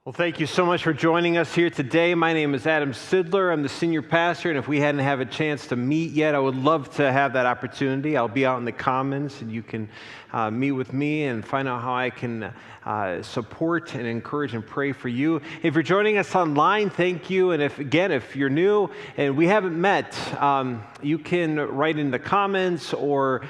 Well, thank you so much for joining us here today. My name is Adam Sidler. I'm the senior pastor, and if we hadn't had a chance to meet yet, I would love to have that opportunity. I'll be out in the Commons, and you can meet with me and find out how I can support and encourage and pray for you. If you're joining us online, thank you. And if you're new and we haven't met, you can write in the comments or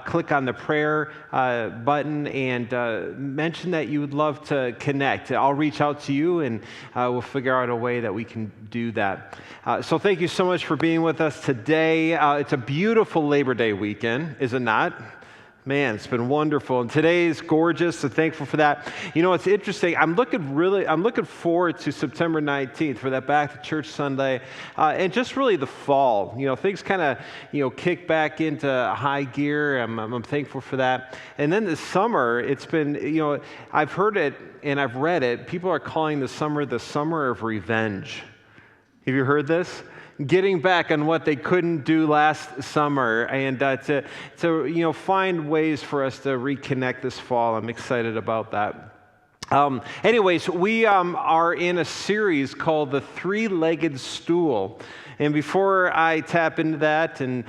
click on the prayer button and mention that you would love to connect. I'll reach out to you and we'll figure out a way that we can do that. So thank you so much for being with us today. It's a beautiful Labor Day weekend, is it not? Man, it's been wonderful. And today's gorgeous, so thankful for that. You know, it's interesting. I'm looking forward to September 19th for that Back to Church Sunday, and just really the fall. You know, things kind of, kick back into high gear. I'm thankful for that. And then this summer, it's been, I've heard it and I've read it. People are calling the summer of revenge. Have you heard this? Getting back on what they couldn't do last summer, and to find ways for us to reconnect this fall. I'm excited about that. Anyways, we are in a series called The Three-Legged Stool. And before I tap into that and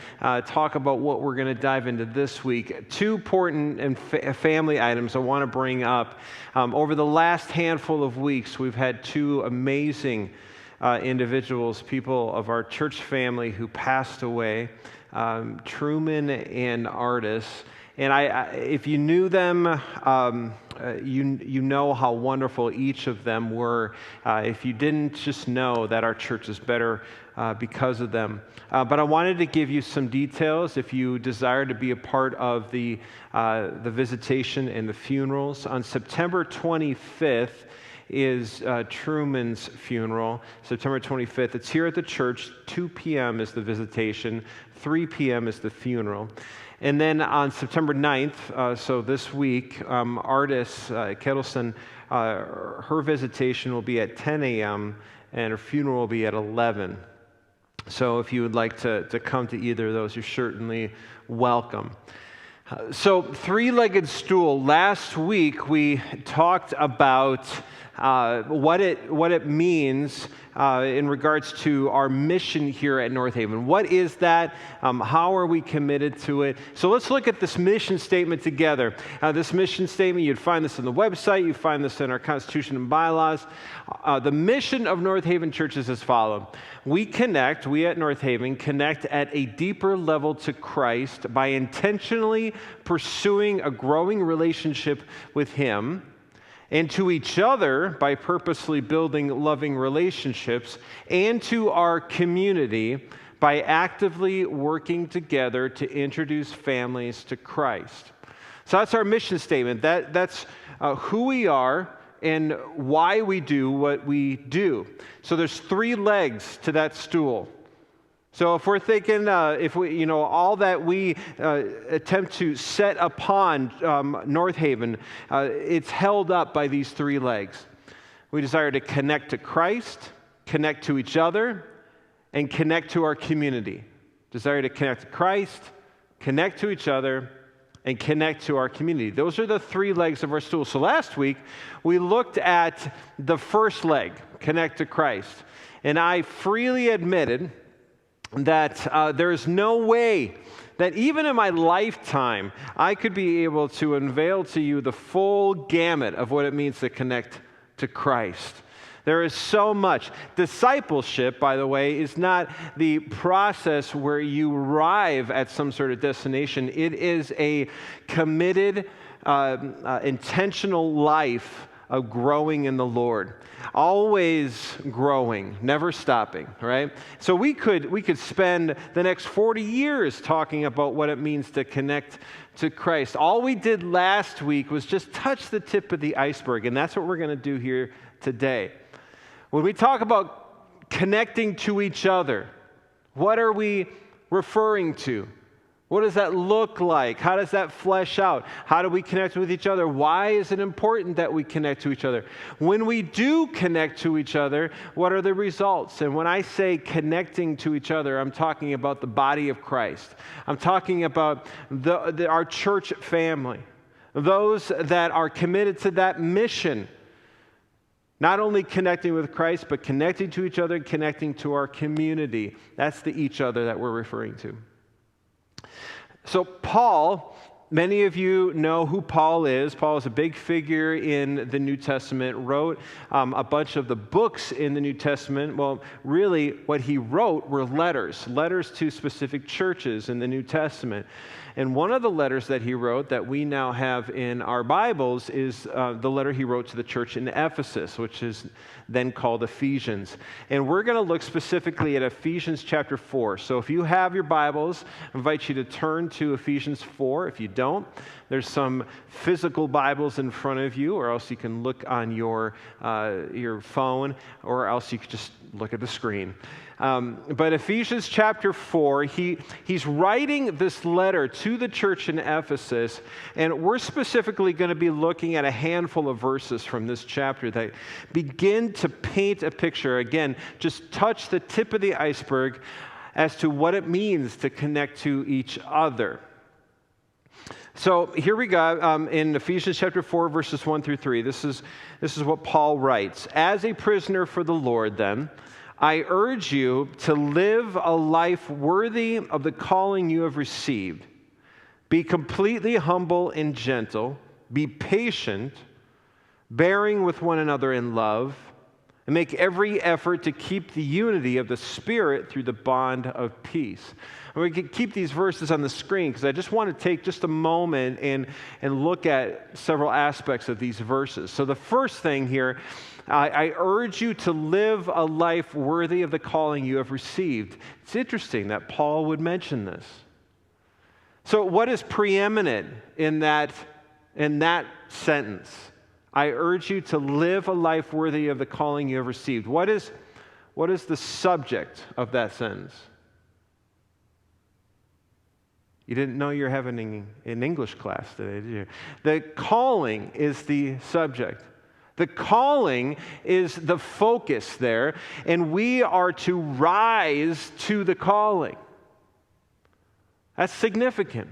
talk about what we're going to dive into this week, two important and family items I want to bring up. Over the last handful of weeks, we've had two amazing individuals, people of our church family who passed away, Truman and Artis. And if you knew them, you know how wonderful each of them were. If you didn't, just know that our church is better because of them. But I wanted to give you some details if you desire to be a part of the visitation and the funerals. On September 25th, is Truman's funeral, September 25th. It's here at the church. 2 p.m. is the visitation. 3 p.m. is the funeral. And then on September 9th, so this week, Artis Kettleson, her visitation will be at 10 a.m. and her funeral will be at 11. So if you would like to come to either of those, you're certainly welcome. So, three-legged stool. Last week we talked about what it means in regards to our mission here at North Haven. What is that? How are we committed to it? So let's look at this mission statement together. This mission statement, you'd find this on the website. You find this in our Constitution and bylaws. The mission of North Haven Church is as follows. We at North Haven connect at a deeper level to Christ by intentionally pursuing a growing relationship with Him, and to each other by purposely building loving relationships, and to our community by actively working together to introduce families to Christ. So that's our mission statement. That's who we are and why we do what we do. So there's three legs to that stool. So if we're thinking, all that we attempt to set upon North Haven, it's held up by these three legs. We desire to connect to Christ, connect to each other, and connect to our community. Desire to connect to Christ, connect to each other, and connect to our community. Those are the three legs of our stool. So last week, we looked at the first leg, connect to Christ. And I freely admitted that there is no way that even in my lifetime I could be able to unveil to you the full gamut of what it means to connect to Christ. There is so much. Discipleship, by the way, is not the process where you arrive at some sort of destination. It is a committed, intentional life of growing in the Lord. Always growing, never stopping, right? So we could spend the next 40 years talking about what it means to connect to Christ. All we did last week was just touch the tip of the iceberg, and that's what we're going to do here today. When we talk about connecting to each other, what are we referring to? What does that look like? How does that flesh out? How do we connect with each other? Why is it important that we connect to each other? When we do connect to each other, what are the results? And when I say connecting to each other, I'm talking about the body of Christ. I'm talking about our church family, those that are committed to that mission. Not only connecting with Christ, but connecting to each other and connecting to our community. That's the each other that we're referring to. So Paul, many of you know who Paul is. Paul is a big figure in the New Testament, wrote a bunch of the books in the New Testament. Well, really, what he wrote were letters to specific churches in the New Testament. And one of the letters that he wrote that we now have in our Bibles is the letter he wrote to the church in Ephesus, which is then called Ephesians. And we're going to look specifically at Ephesians chapter 4. So if you have your Bibles, I invite you to turn to Ephesians 4. If you don't, there's some physical Bibles in front of you, or else you can look on your phone, or else you could just look at the screen. But Ephesians chapter 4, he's writing this letter to the church in Ephesus, and we're specifically going to be looking at a handful of verses from this chapter that begin to paint a picture. Again, just touch the tip of the iceberg as to what it means to connect to each other. So here we go in Ephesians chapter 4, verses 1 through 3. This is what Paul writes. As a prisoner for the Lord, then, I urge you to live a life worthy of the calling you have received. Be completely humble and gentle. Be patient, bearing with one another in love, and make every effort to keep the unity of the Spirit through the bond of peace. And we can keep these verses on the screen because I just want to take just a moment and look at several aspects of these verses. So the first thing here, I urge you to live a life worthy of the calling you have received. It's interesting that Paul would mention this. So what is preeminent in that sentence? I urge you to live a life worthy of the calling you have received. What is the subject of that sentence? You didn't know you're having an English class today, did you? The calling is the subject. The calling is the focus there, and we are to rise to the calling. That's significant.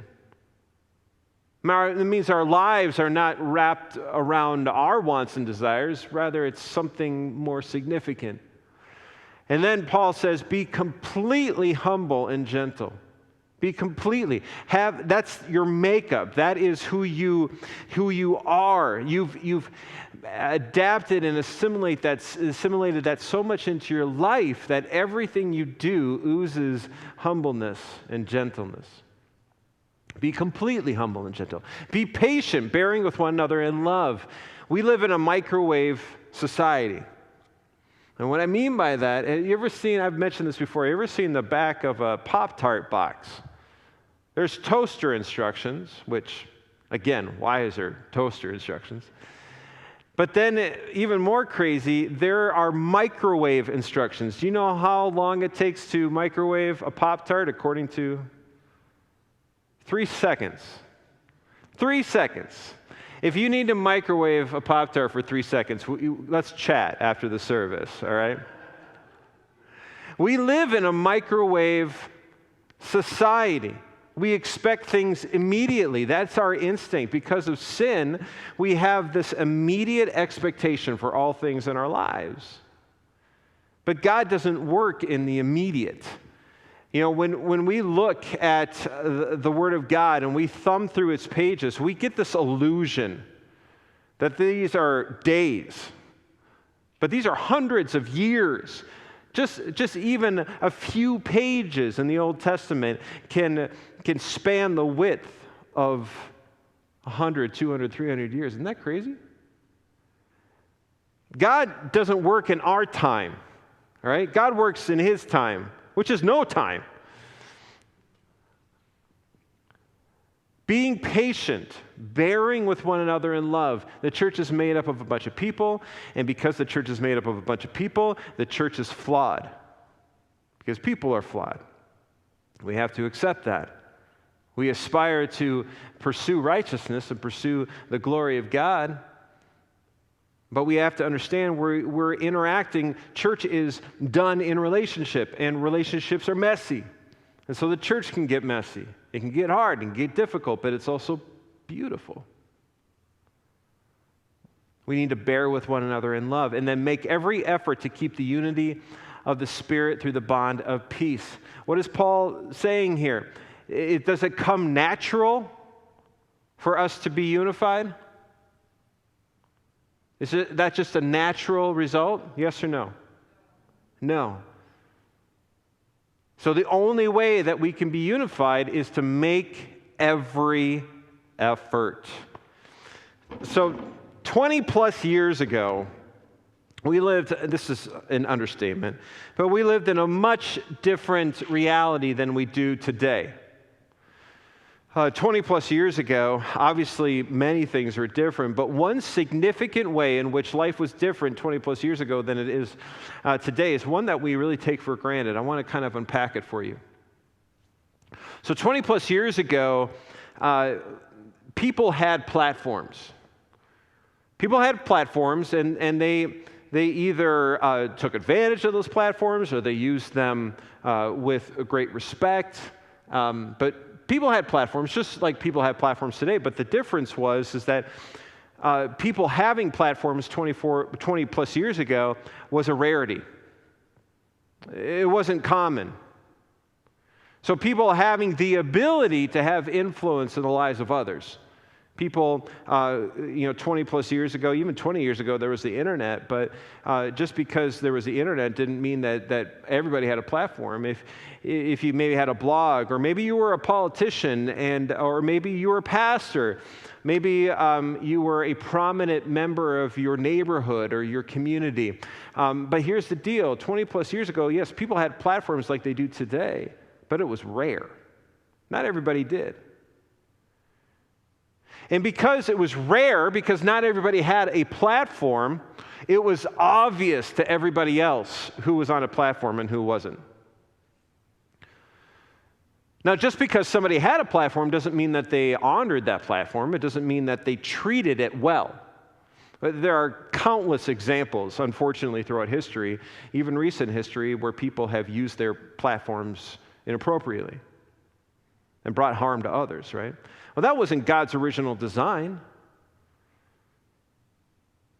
It means our lives are not wrapped around our wants and desires, rather it's something more significant. And then Paul says, be completely humble and gentle. Be completely. That's your makeup. That is who you are. You've adapted and assimilated that so much into your life that everything you do oozes humbleness and gentleness. Be completely humble and gentle. Be patient, bearing with one another in love. We live in a microwave society. And what I mean by that, I've mentioned this before, you ever seen the back of a Pop-Tart box? There's toaster instructions, which, again, why is there toaster instructions? But then, even more crazy, there are microwave instructions. Do you know how long it takes to microwave a Pop-Tart according to 3 seconds? 3 seconds. If you need to microwave a Pop-Tart for 3 seconds, let's chat after the service, all right? We live in a microwave society. We expect things immediately. That's our instinct. Because of sin, we have this immediate expectation for all things in our lives. But God doesn't work in the immediate. You know, when we look at the Word of God and we thumb through its pages, we get this illusion that these are days, but these are hundreds of years. Just even a few pages in the Old Testament can span the width of 100, 200, 300 years. Isn't that crazy? God doesn't work in our time, all right? God works in His time, which is no time. Being patient, bearing with one another in love. The church is made up of a bunch of people, and because the church is made up of a bunch of people, the church is flawed. Because people are flawed. We have to accept that. We aspire to pursue righteousness and pursue the glory of God, but we have to understand we're interacting. Church is done in relationship, and relationships are messy. And so the church can get messy. It can get hard and get difficult, but it's also beautiful. We need to bear with one another in love, and then make every effort to keep the unity of the Spirit through the bond of peace. What is Paul saying here? Does it come natural for us to be unified? Is that just a natural result? Yes or no? No. So the only way that we can be unified is to make every effort. So 20 plus years ago, we lived, this is an understatement, but we lived in a much different reality than we do today. 20 plus years ago, obviously many things are different, but one significant way in which life was different 20 plus years ago than it is today is one that we really take for granted. I want to kind of unpack it for you. So 20 plus years ago, people had platforms. People had platforms, and they either took advantage of those platforms or they used them with great respect. But people had platforms, just like people have platforms today. But the difference is that people having platforms 20 plus years ago was a rarity. It wasn't common. So people having the ability to have influence in the lives of others. People, 20 plus years ago, even 20 years ago, there was the internet, but just because there was the internet didn't mean that everybody had a platform. If you maybe had a blog, or maybe you were a politician, or maybe you were a pastor, maybe you were a prominent member of your neighborhood or your community. But here's the deal, 20 plus years ago, yes, people had platforms like they do today, but it was rare. Not everybody did. And because it was rare, because not everybody had a platform, it was obvious to everybody else who was on a platform and who wasn't. Now, just because somebody had a platform doesn't mean that they honored that platform. It doesn't mean that they treated it well. But there are countless examples, unfortunately, throughout history, even recent history, where people have used their platforms inappropriately and brought harm to others, right? Well, that wasn't God's original design.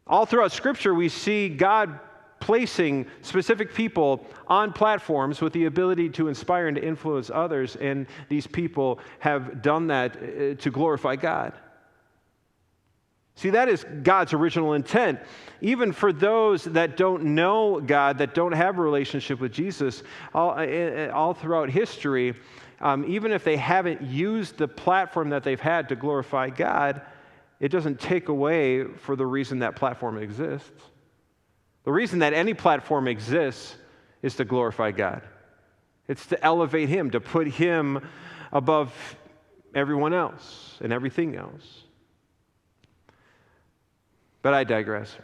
All throughout Scripture, we see God placing specific people on platforms with the ability to inspire and to influence others, and these people have done that to glorify God. See, that is God's original intent. Even for those that don't know God, that don't have a relationship with Jesus, all throughout history, even if they haven't used the platform that they've had to glorify God, it doesn't take away for the reason that platform exists. The reason that any platform exists is to glorify God. It's to elevate Him, to put Him above everyone else and everything else. But I digress.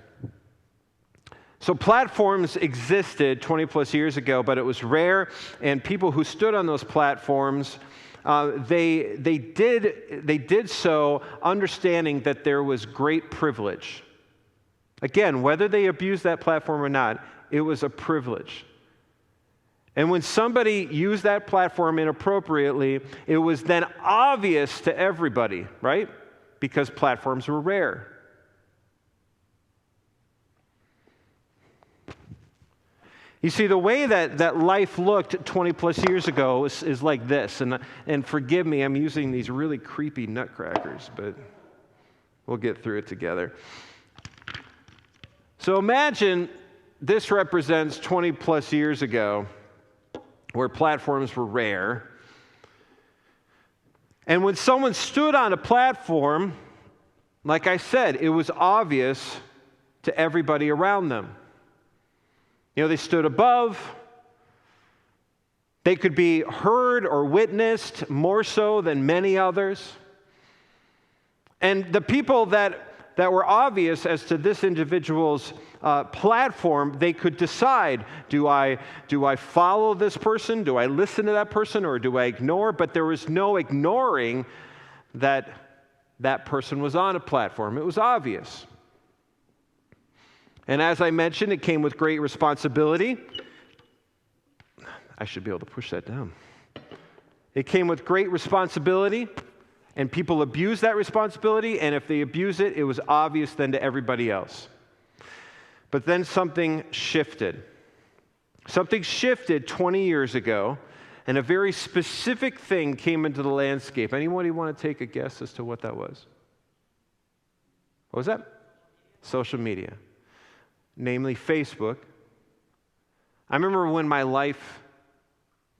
So platforms existed 20 plus years ago, but it was rare, and people who stood on those platforms, they did so understanding that there was great privilege. Again, whether they abused that platform or not, it was a privilege. And when somebody used that platform inappropriately, it was then obvious to everybody, right? Because platforms were rare. You see, the way that life looked 20 plus years ago is like this. And forgive me, I'm using these really creepy nutcrackers, but we'll get through it together. So imagine this represents 20 plus years ago, where platforms were rare. And when someone stood on a platform, like I said, it was obvious to everybody around them. They stood above. They could be heard or witnessed more so than many others. And the people that were obvious as to this individual's platform, they could decide, do I follow this person? Do I listen to that person, or do I ignore? But there was no ignoring that person was on a platform. It was obvious. And as I mentioned, it came with great responsibility. I should be able to push that down. It came with great responsibility And people abuse that responsibility, and if they abuse it, it was obvious then to everybody else. But then something shifted. Something shifted 20 years ago, and a very specific thing came into the landscape. Anybody want to take a guess as to what that was? What was that? Social media. Namely, Facebook. I remember when my life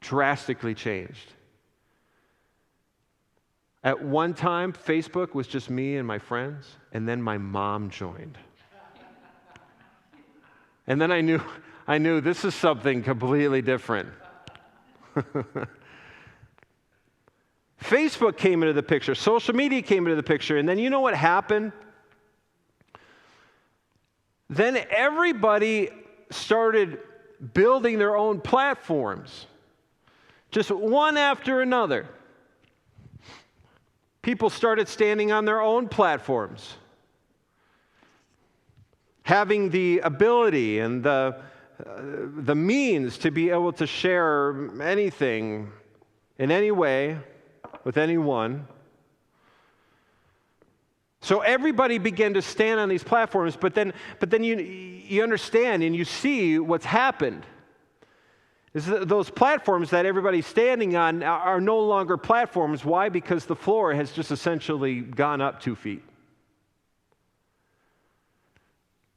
drastically changed. At one time, Facebook was just me and my friends, and then my mom joined. And then I knew this is something completely different. Facebook came into the picture, social media came into the picture, and then you know what happened? Then everybody started building their own platforms, just one after another. People started standing on their own platforms, having the ability and the means to be able to share anything in any way with anyone. So everybody began to stand on these platforms, but then you understand and you see what's happened. Is that those platforms that everybody's standing on are no longer platforms. Why? Because the floor has just essentially gone up 2 feet.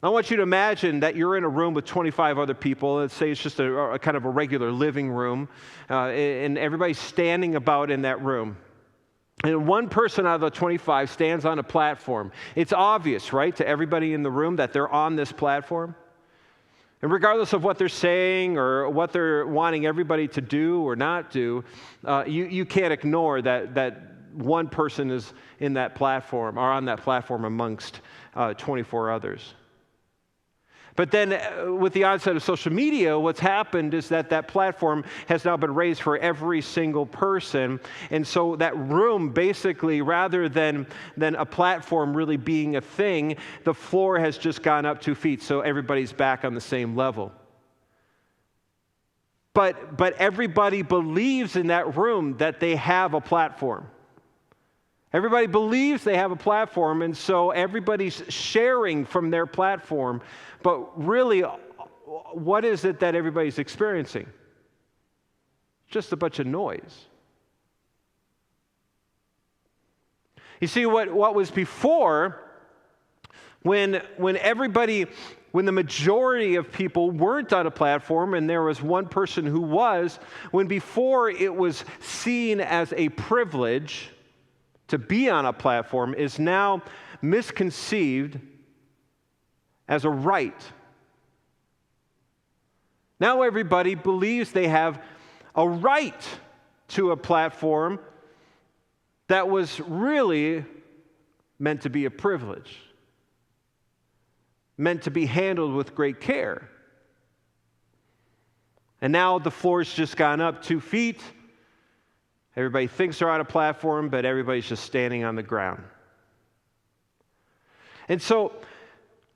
I want you to imagine that you're in a room with 25 other people. Let's say it's just a kind of a regular living room, and everybody's standing about in that room. And one person out of the 25 stands on a platform. It's obvious, right, to everybody in the room that they're on this platform. And regardless of what they're saying or what they're wanting everybody to do or not do, you can't ignore that one person is in that platform or on that platform amongst 24 others. But then with the onset of social media, what's happened is that platform has now been raised for every single person. And so that room basically, rather than a platform really being a thing, the floor has just gone up 2 feet, so everybody's back on the same level. But everybody believes in that room that they have a platform. Everybody believes they have a platform, and so everybody's sharing from their platform. But really, what is it that everybody's experiencing? Just a bunch of noise. You see, what was before, when the majority of people weren't on a platform and there was one person who was, when before it was seen as a privilege to be on a platform, is now misconceived as a right. Now everybody believes they have a right to a platform that was really meant to be a privilege, meant to be handled with great care. And now the floor's just gone up 2 feet. Everybody thinks they're on a platform, but everybody's just standing on the ground. And so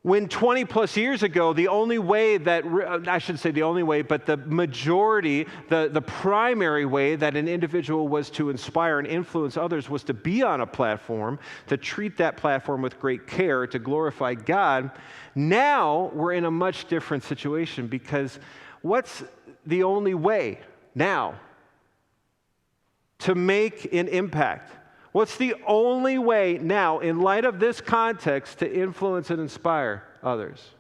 when 20 plus years ago, the only way that, I shouldn't say the only way, but the majority, the primary way that an individual was to inspire and influence others was to be on a platform, to treat that platform with great care, to glorify God. Now we're in a much different situation, because what's the only way now to make an impact? What's the only way now, in light of this context, to influence and inspire others?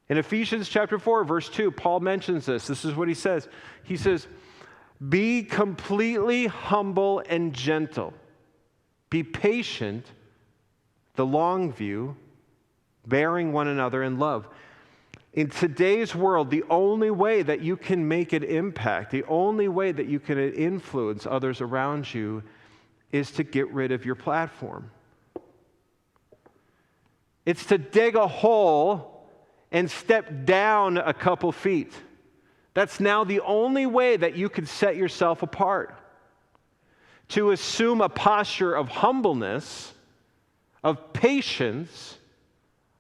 In Ephesians chapter 4, verse 2, Paul mentions this. This is what he says. He says, "Be completely humble and gentle. Be patient," the long view, "bearing one another in love." In today's world, the only way that you can make an impact, the only way that you can influence others around you, is to get rid of your platform. It's to dig a hole and step down a couple feet. That's now the only way that you can set yourself apart. To assume a posture of humbleness, of patience,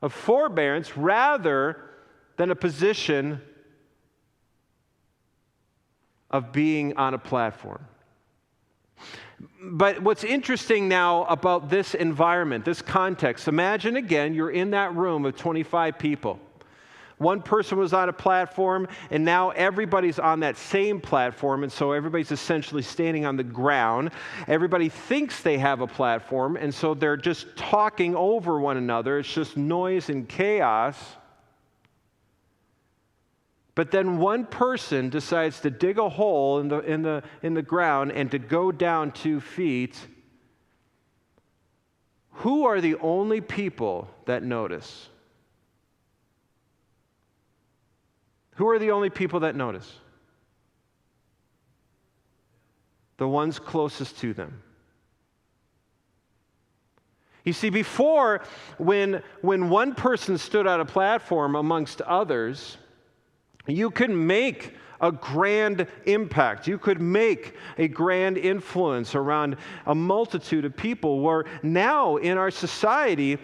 of forbearance, rather than a position of being on a platform. But what's interesting now about this environment, this context, imagine again, you're in that room of 25 people. One person was on a platform, and now everybody's on that same platform, and so everybody's essentially standing on the ground. Everybody thinks they have a platform, and so they're just talking over one another. It's just noise and chaos. But then one person decides to dig a hole in the ground and to go down 2 feet. Who are the only people that notice? Who are the only people that notice? The ones closest to them. You see, before, when one person stood on a platform amongst others, you could make a grand impact. You could make a grand influence around a multitude of people, where now in our society,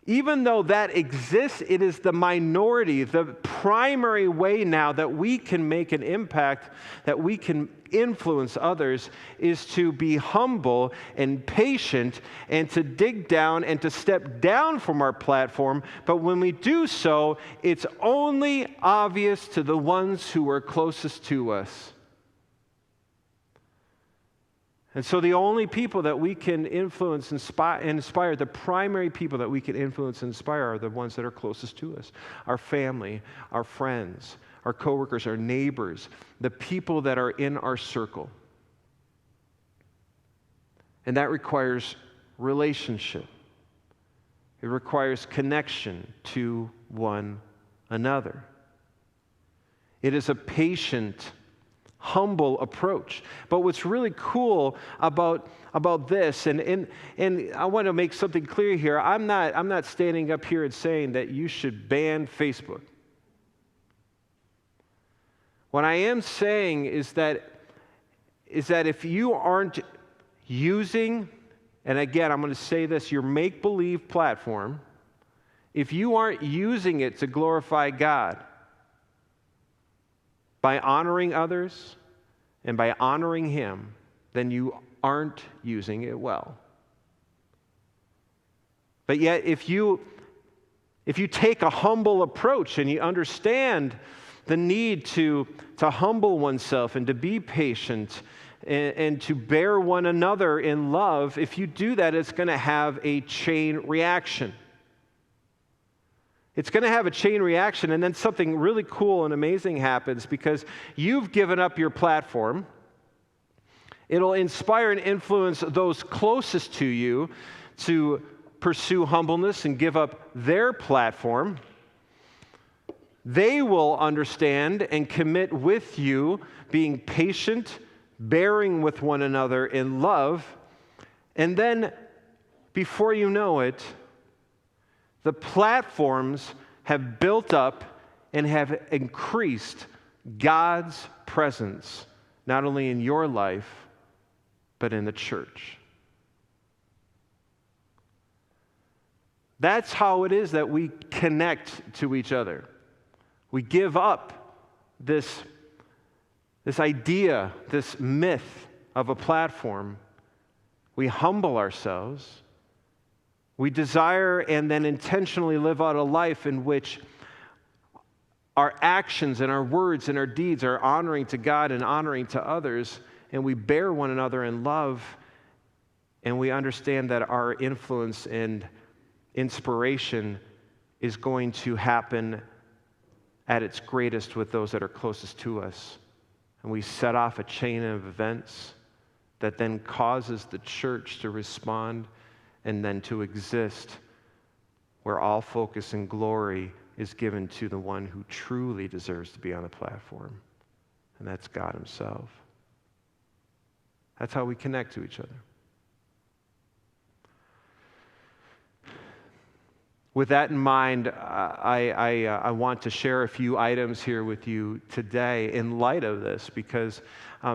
even though that exists, it is the minority. The primary way now that we can make an impact, that we can influence others, is to be humble and patient and to dig down and to step down from our platform. But when we do so, it's only obvious to the ones who are closest to us. And so the only people that we can influence, inspire, the primary people that we can influence and inspire are the ones that are closest to us. Our family, our friends, our coworkers, our neighbors, the people that are in our circle. And that requires relationship. It requires connection to one another. It is a patient, humble approach. But what's really cool about this, and I want to make something clear here, I'm not standing up here and saying that you should ban Facebook. What I am saying is that if you aren't using, and again, I'm going to say this, your make-believe platform, if you aren't using it to glorify God, by honoring others and by honoring Him, then you aren't using it well. But yet, if you take a humble approach and you understand the need to humble oneself and to be patient and to bear one another in love, if you do that, it's going to have a chain reaction. It's going to have a chain reaction, and then something really cool and amazing happens because you've given up your platform. It'll inspire and influence those closest to you to pursue humbleness and give up their platform. They will understand and commit with you, being patient, bearing with one another in love, and then, before you know it, the platforms have built up and have increased God's presence, not only in your life, but in the church. That's how it is that we connect to each other. We give up this idea, this myth of a platform. We humble ourselves. We desire and then intentionally live out a life in which our actions and our words and our deeds are honoring to God and honoring to others, and we bear one another in love, and we understand that our influence and inspiration is going to happen at its greatest with those that are closest to us. And we set off a chain of events that then causes the church to respond and then to exist, where all focus and glory is given to the one who truly deserves to be on the platform, and that's God Himself. That's how we connect to each other. With that in mind, I want to share a few items here with you today in light of this, because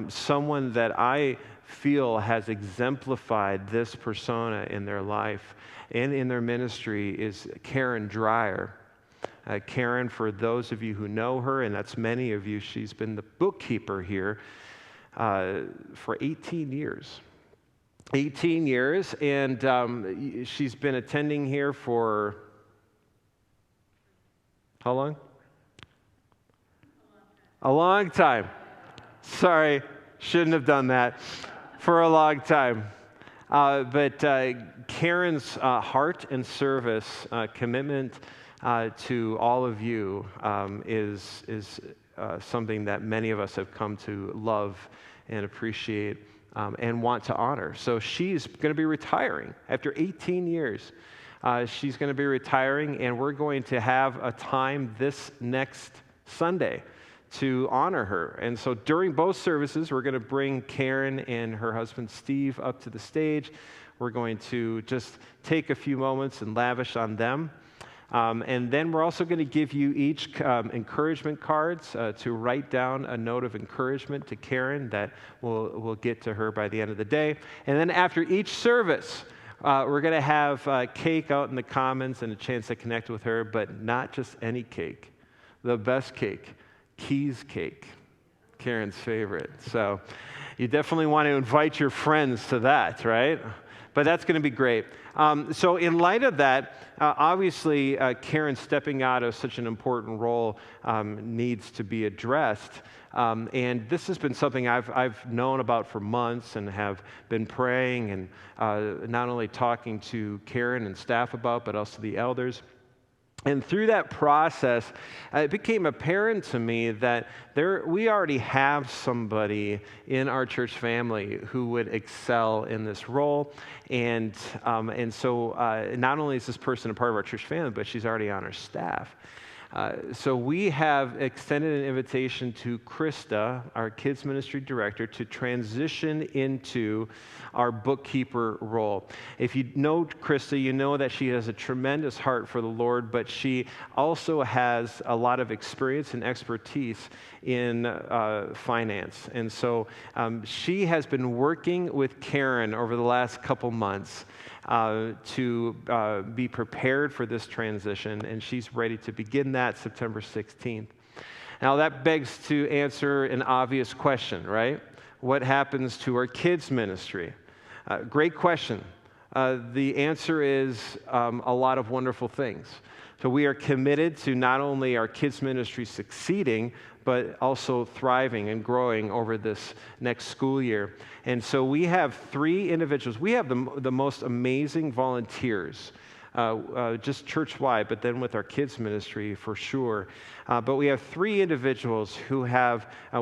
someone that I feel has exemplified this persona in their life and in their ministry is Karen Dreyer. Karen, for those of you who know her, and that's many of you, she's been the bookkeeper here for 18 years. 18 years, and she's been attending here for how long? A long time. Sorry, shouldn't have done that. For a long time. But Karen's heart and service, commitment to all of you is something that many of us have come to love and appreciate and want to honor. So she's going to be retiring after 18 years. She's going to be retiring, and we're going to have a time this next Sunday to honor her. And so during both services, we're going to bring Karen and her husband Steve up to the stage. We're going to just take a few moments and lavish on them. And then we're also going to give you each encouragement cards to write down a note of encouragement to Karen that we'll get to her by the end of the day. And then after each service, we're going to have cake out in the commons and a chance to connect with her, but not just any cake, the best cake. Keys cake, Karen's favorite. So you definitely want to invite your friends to that, right? But that's going to be great. So in light of that, obviously Karen stepping out of such an important role needs to be addressed. And this has been something I've known about for months and have been praying and not only talking to Karen and staff about, but also the elders. And through that process, it became apparent to me that we already have somebody in our church family who would excel in this role. And so not only is this person a part of our church family, but she's already on our staff. So we have extended an invitation to Krista, our kids ministry director, to transition into our bookkeeper role. If you know Krista, you know that she has a tremendous heart for the Lord, but she also has a lot of experience and expertise in finance. And so she has been working with Karen over the last couple months to be prepared for this transition, and she's ready to begin that September 16th. Now that begs to answer an obvious question, right? What happens to our kids ministry? Great question. The answer is a lot of wonderful things. So we are committed to not only our kids ministry succeeding, but also thriving and growing over this next school year. And so we have 3 individuals. We have the most amazing volunteers, just church-wide, but then with our kids ministry for sure. But we have 3 individuals who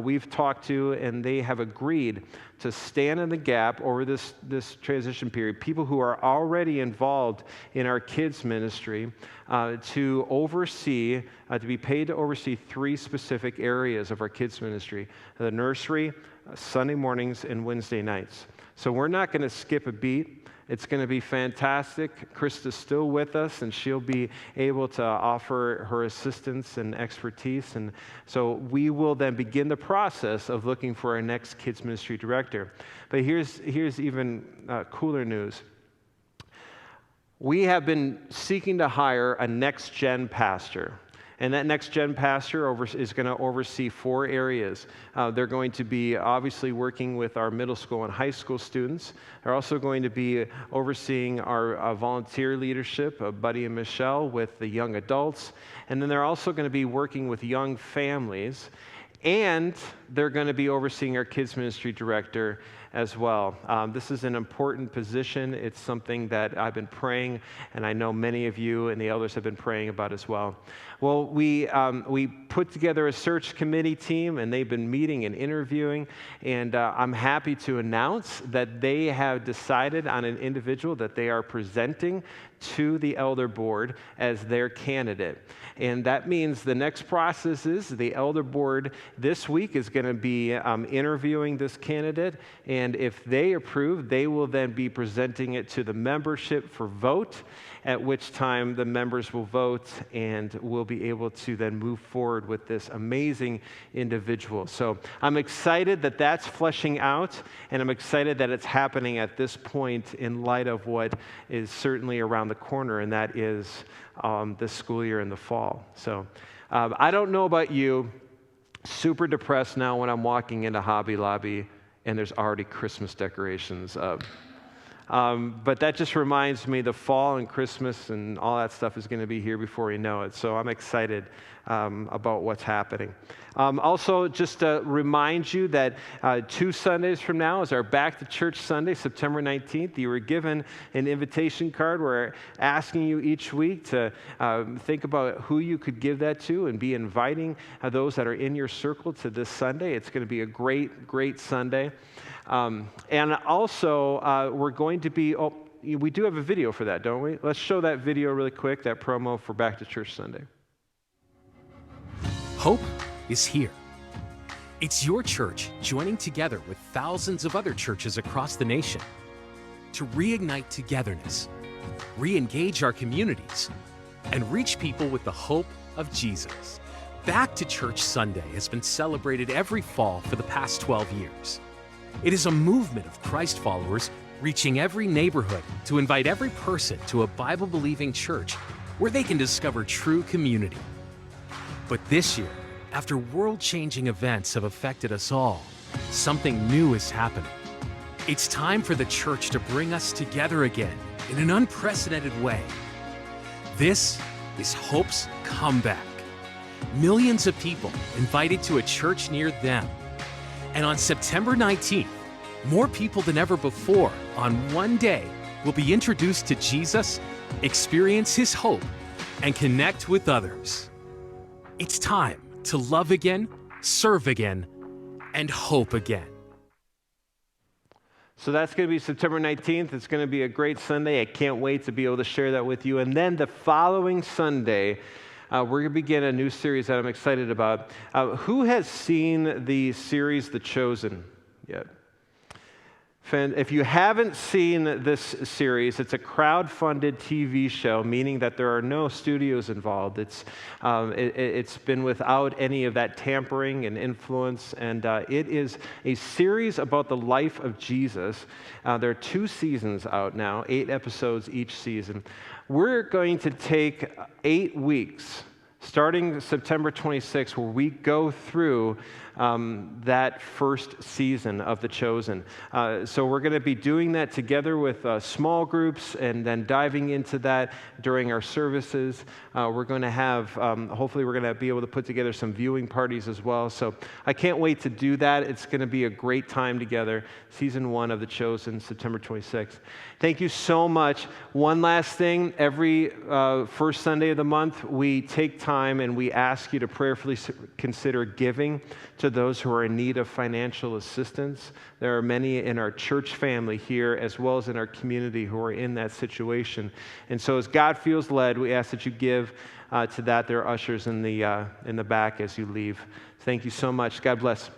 we've talked to, and they have agreed to stand in the gap over this transition period, people who are already involved in our kids ministry, to be paid to oversee 3 specific areas of our kids ministry: the nursery, Sunday mornings, and Wednesday nights. So we're not going to skip a beat. It's going to be fantastic. Krista's still with us, and she'll be able to offer her assistance and expertise. And so we will then begin the process of looking for our next kids ministry director. But here's even cooler news. We have been seeking to hire a next-gen pastor. And that next-gen pastor is going to oversee 4 areas. They're going to be obviously working with our middle school and high school students. They're also going to be overseeing our volunteer leadership, Buddy and Michelle, with the young adults. And then they're also going to be working with young families. And they're going to be overseeing our kids ministry director as well. This is an important position. It's something that I've been praying, and I know many of you and the elders have been praying about as well. Well, we put together a search committee team, and they've been meeting and interviewing, and I'm happy to announce that they have decided on an individual that they are presenting to the elder board as their candidate. And that means the next process is the elder board this week is going to be interviewing this candidate, and if they approve, they will then be presenting it to the membership for vote, at which time the members will vote and we'll be able to then move forward with this amazing individual. So I'm excited that that's fleshing out, and I'm excited that it's happening at this point in light of what is certainly around the corner, and that is this school year in the fall. So I don't know about you, super depressed now when I'm walking into Hobby Lobby and there's already Christmas decorations up. But that just reminds me the fall and Christmas and all that stuff is going to be here before you know it. So I'm excited about what's happening. Also, just to remind you that 2 Sundays from now is our Back to Church Sunday, September 19th. You were given an invitation card. We're asking you each week to think about who you could give that to and be inviting those that are in your circle to this Sunday. It's going to be a great, great Sunday. And also, we're going to be, we do have a video for that, don't we? Let's show that video really quick, that promo for Back to Church Sunday. Hope is here. It's your church joining together with thousands of other churches across the nation to reignite togetherness, re-engage our communities, and reach people with the hope of Jesus. Back to Church Sunday has been celebrated every fall for the past 12 years. It is a movement of Christ followers reaching every neighborhood to invite every person to a Bible-believing church where they can discover true community. But this year, after world-changing events have affected us all, something new is happening. It's time for the church to bring us together again in an unprecedented way. This is Hope's comeback. Millions of people invited to a church near them. And on September 19th, more people than ever before on one day will be introduced to Jesus, experience His hope, and connect with others. It's time to love again, serve again, and hope again. So that's going to be September 19th. It's going to be a great Sunday. I can't wait to be able to share that with you. And then the following Sunday, we're going to begin a new series that I'm excited about. Who has seen the series The Chosen yet? If you haven't seen this series, it's a crowd-funded TV show, meaning that there are no studios involved. It's been without any of that tampering and influence, and it is a series about the life of Jesus. There are 2 seasons out now, 8 episodes each season. We're going to take 8 weeks, starting September 26th, where we go through that first season of The Chosen. So we're going to be doing that together with small groups and then diving into that during our services. We're going to have, hopefully we're going to be able to put together some viewing parties as well. So I can't wait to do that. It's going to be a great time together. Season 1 of The Chosen, September 26th. Thank you so much. One last thing, every first Sunday of the month, we take time and we ask you to prayerfully consider giving to those who are in need of financial assistance. There are many in our church family here as well as in our community who are in that situation. And so as God feels led, we ask that you give to that. There are ushers in the back as you leave. Thank you so much. God bless.